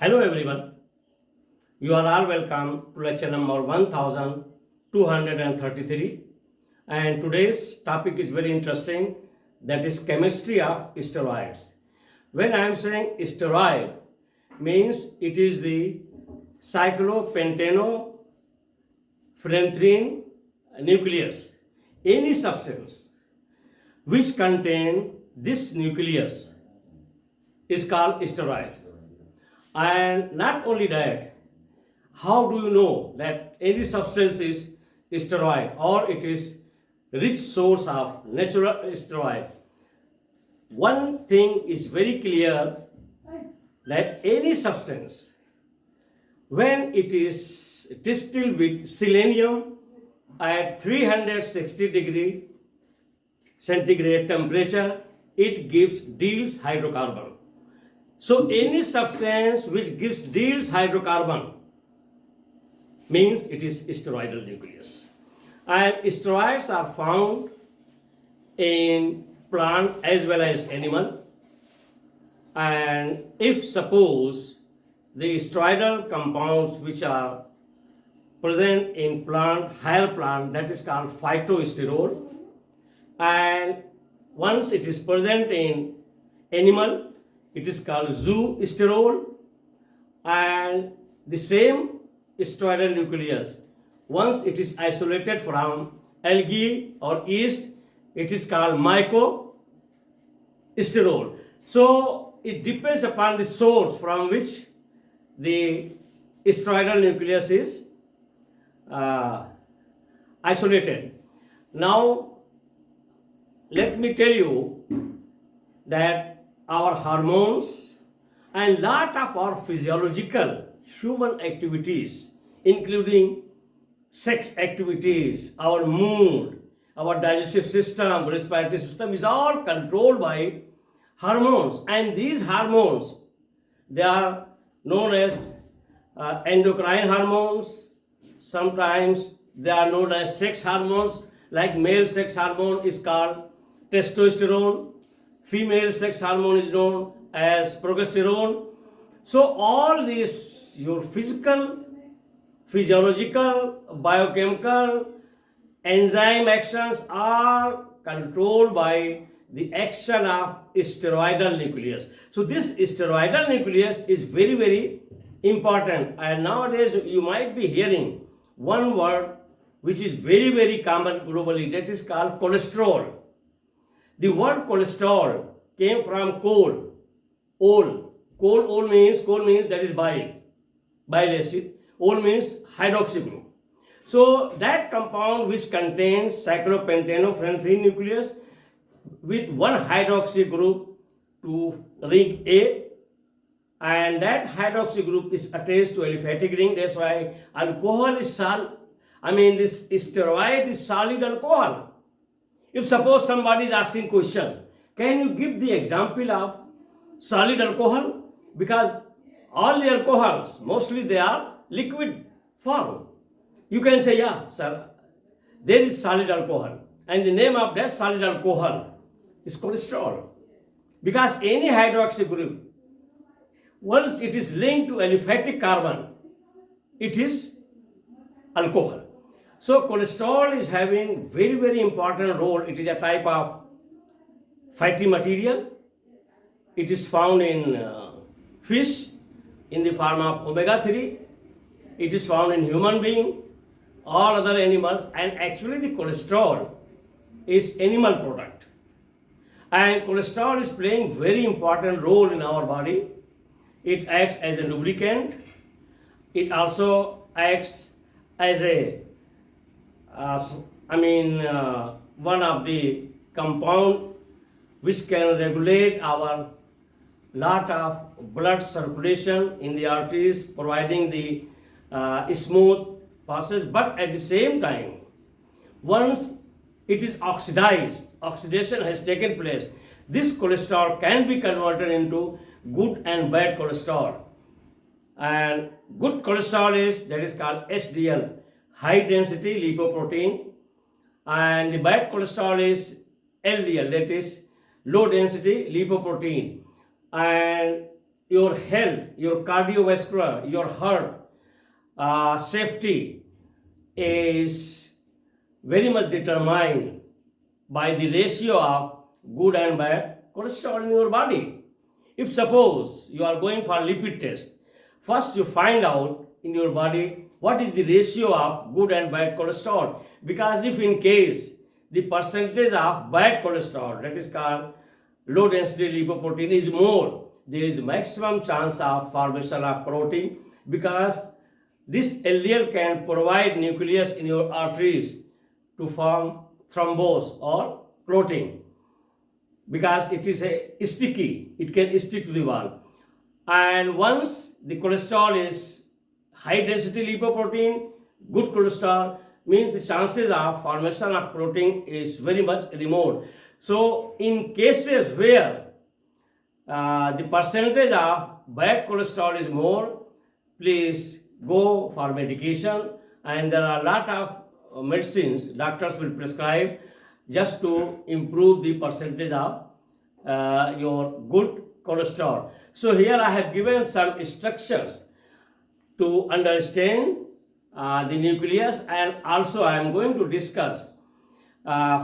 Hello everyone, you are all welcome to lecture number 1233, and today's topic is very interesting, that is chemistry of steroids. When I am saying steroid means it is the cyclopentenophenenthrene nucleus. Any substance which contain this nucleus is called steroid. And not only that, how do you know that any substance is steroid or it is rich source of natural steroid? One thing is very clear, that any substance, when it is distilled with selenium at 360 degree centigrade temperature, it gives Diel's hydrocarbon. So any substance which gives Diel's hydrocarbon means it is steroidal nucleus. And steroids are found in plant as well as animal. And if suppose the steroidal compounds which are present in plant, higher plant, that is called phytosterol. And once it is present in animal, it is called zoosterol. And the same steroidal nucleus, once it is isolated from algae or yeast, it is called mycosterol. So it depends upon the source from which the steroidal nucleus is isolated. Now let me tell you that our hormones and lot of our physiological human activities, including sex activities, our mood, our digestive system, respiratory system, is all controlled by hormones. And these hormones, they are known as endocrine hormones. Sometimes they are known as sex hormones, like male sex hormone is called testosterone. Female sex hormone is known as progesterone. So all these, your physical, physiological, biochemical, enzyme actions are controlled by the action of steroidal nucleus. So this steroidal nucleus is very, very important. And nowadays you might be hearing one word which is very, very common globally, that is called cholesterol. The word cholesterol came from coal. Coal means that is bile acid. Ol means hydroxy group. So that compound which contains cyclopentenophenenthrene nucleus with one hydroxy group to ring A, and that hydroxy group is attached to aliphatic ring. That's why alcohol is this steroid is solid alcohol. If suppose somebody is asking question, can you give the example of solid alcohol? Because all the alcohols, mostly they are liquid form. You can say, yeah, sir, there is solid alcohol. And the name of that solid alcohol is cholesterol. Because any hydroxy group, once it is linked to aliphatic carbon, it is alcohol. So cholesterol is having very, very important role. It is a type of fatty material. It is found in fish in the form of omega-3. It is found in human being, all other animals, and actually the cholesterol is animal product. And cholesterol is playing very important role in our body. It acts as a lubricant. It also acts as a one of the compound which can regulate our lot of blood circulation in the arteries, providing the smooth passage. But at the same time, once it is oxidized, oxidation has taken place, this cholesterol can be converted into good and bad cholesterol. And good cholesterol is called HDL, high density lipoprotein, and the bad cholesterol is LDL, that is low density lipoprotein. And your health, your cardiovascular, your heart safety is very much determined by the ratio of good and bad cholesterol in your body. If suppose you are going for lipid test, first you find out in your body what is the ratio of good and bad cholesterol, because if in case the percentage of bad cholesterol, that is called low density lipoprotein, is more, there is maximum chance of formation of clotting, because this LDL can provide nucleus in your arteries to form thrombose or clotting, because it is a sticky, it can stick to the wall. And once the cholesterol is high density lipoprotein, good cholesterol, means the chances of formation of clotting is very much remote. So in cases where the percentage of bad cholesterol is more, please go for medication, and there are a lot of medicines doctors will prescribe just to improve the percentage of your good cholesterol. So here I have given some instructions to understand the nucleus, and also I am going to discuss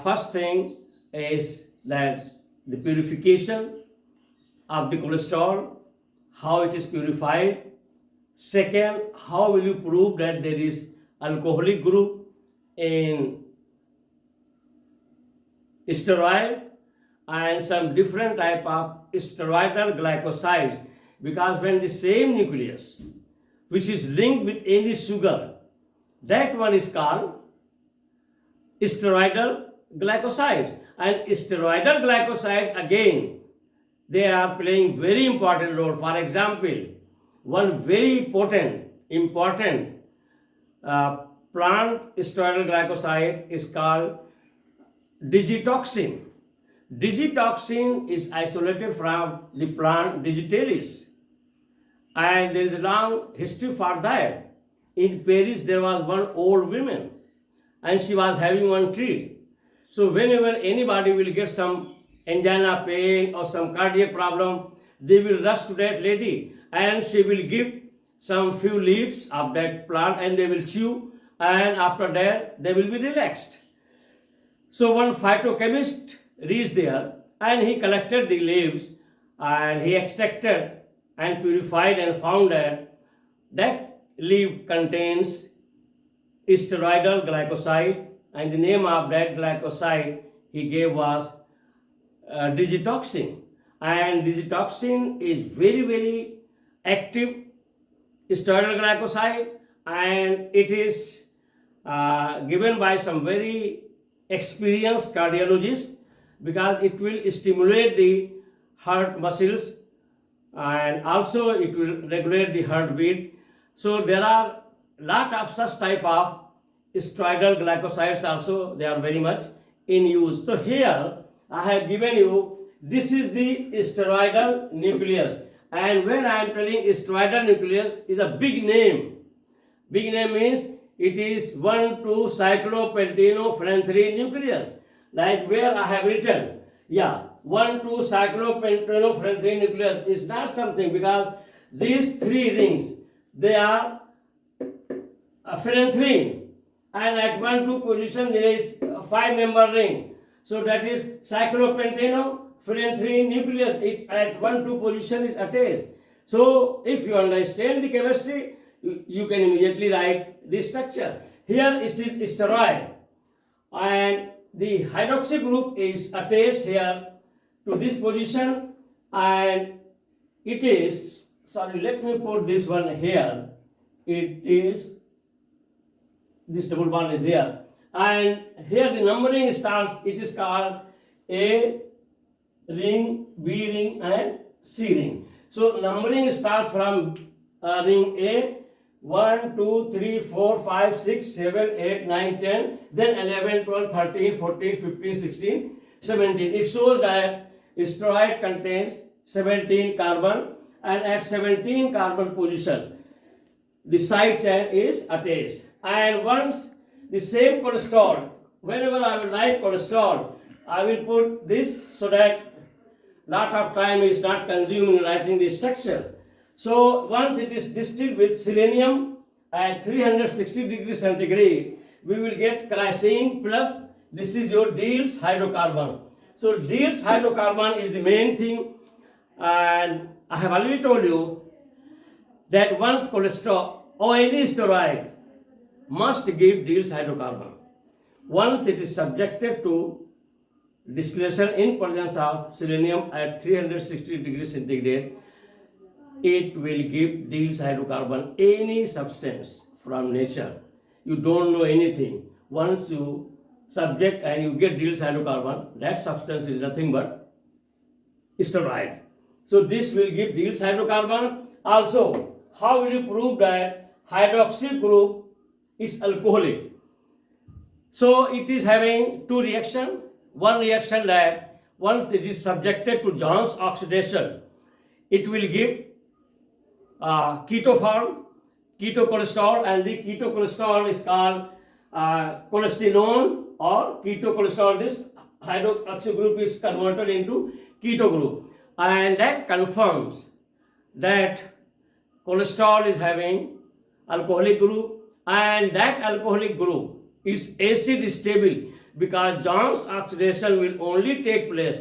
first thing is that the purification of the cholesterol, how it is purified. Second, how will you prove that there is alcoholic group in steroid, and some different type of steroidal glycosides, because when the same nucleus which is linked with any sugar, that one is called steroidal glycosides. And steroidal glycosides, again, they are playing very important role. For example, one very important plant steroidal glycoside is called digitoxin. Digitoxin is isolated from the plant digitalis, and there is a long history for that. In Paris, there was one old woman, and she was having one tree. So whenever anybody will get some angina pain or some cardiac problem, they will rush to that lady, and she will give some few leaves of that plant, and they will chew, and after that they will be relaxed. So one phytochemist reached there, and he collected the leaves, and he extracted and purified, and found that that leaf contains steroidal glycoside, and the name of that glycoside he gave was digitoxin. And digitoxin is very active steroidal glycoside, and it is given by some very experienced cardiologists, because it will stimulate the heart muscles, and also it will regulate the heartbeat. So there are lot of such type of steroidal glycosides also, they are very much in use. So here I have given you, this is the steroidal nucleus, and when I am telling steroidal nucleus is a big name. Big name means it is 1,2-cyclopentenophenenthrene nucleus, like where I have written, 1,2-cyclopentenophenenthrene nucleus is not something, because these three rings, they are phenanthrene, and at 1,2 position there is a 5-member ring, so that is cyclopentenophenenthrene nucleus. It at 1,2 position is attached. So if you understand the chemistry, you can immediately write this structure. Here it is steroid, and the hydroxy group is attached here to this position, and it is, sorry, let me put this one here, it is, this double bond is there, and here the numbering starts, it is called A ring, B ring, and C ring. So numbering starts from ring A, 1, 2, 3, 4, 5, 6, 7, 8, 9, 10, then 11, 12, 13, 14, 15, 16, 17. It shows that steroid contains 17 carbon, and at 17 carbon position, the side chain is attached. And once the same cholesterol, whenever I will write cholesterol, I will put this so that lot of time is not consumed in writing this structure. So once it is distilled with selenium at 360 degrees centigrade, we will get glycine plus this is your Diel's hydrocarbon. So Diel's hydrocarbon is the main thing, and I have already told you that once cholesterol or any steroid must give Diel's hydrocarbon. Once it is subjected to distillation in presence of selenium at 360 degrees centigrade, it will give Diel's hydrocarbon. Any substance from nature, you don't know anything. Once you subject and you get Diel's hydrocarbon, that substance is nothing but steroid. So this will give Diel's hydrocarbon. Also, how will you prove that hydroxy group is alcoholic? So it is having two reactions. One reaction that once it is subjected to John's oxidation, it will give keto form, keto cholesterol, and the keto cholesterol is called cholesterol or keto cholesterol. This hydroxy group is converted into keto group, and that confirms that cholesterol is having alcoholic group, and that alcoholic group is acid stable, because John's oxidation will only take place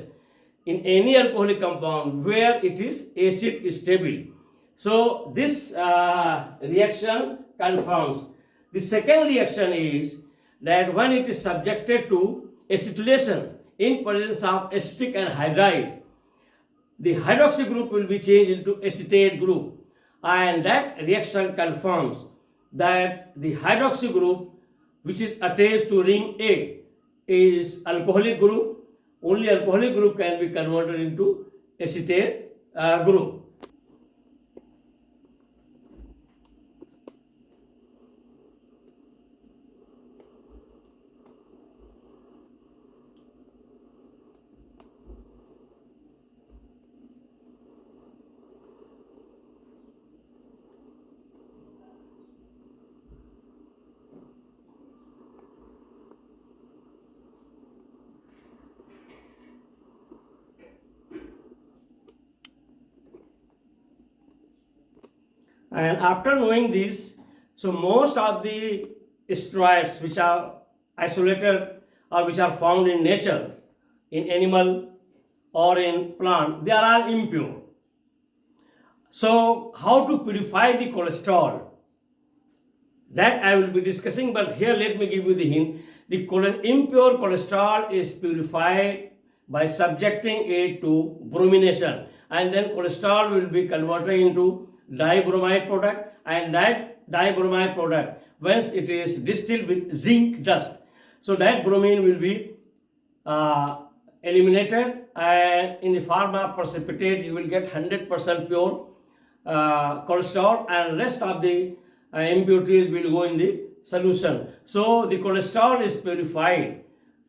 in any alcoholic compound where it is acid stable. So this reaction confirms. The second reaction is that when it is subjected to acetylation in presence of acetic anhydride, the hydroxy group will be changed into acetate group, and that reaction confirms that the hydroxy group, which is attached to ring A, is alcoholic group. Only alcoholic group can be converted into acetate group. And after knowing this, so most of the steroids which are isolated or which are found in nature, in animal or in plant, they are all impure. So how to purify the cholesterol? That I will be discussing, but here let me give you the hint. The impure cholesterol is purified by subjecting it to bromination, and then cholesterol will be converted into dibromide product, and that dibromide product, once it is distilled with zinc dust, so that bromine will be eliminated, and in the form of precipitate you will get 100% pure cholesterol, and rest of the impurities will go in the solution. So the cholesterol is purified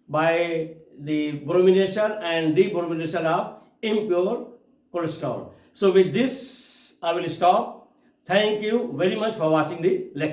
by the bromination and debromination of impure cholesterol. So with this I will stop. Thank you very much for watching the lecture.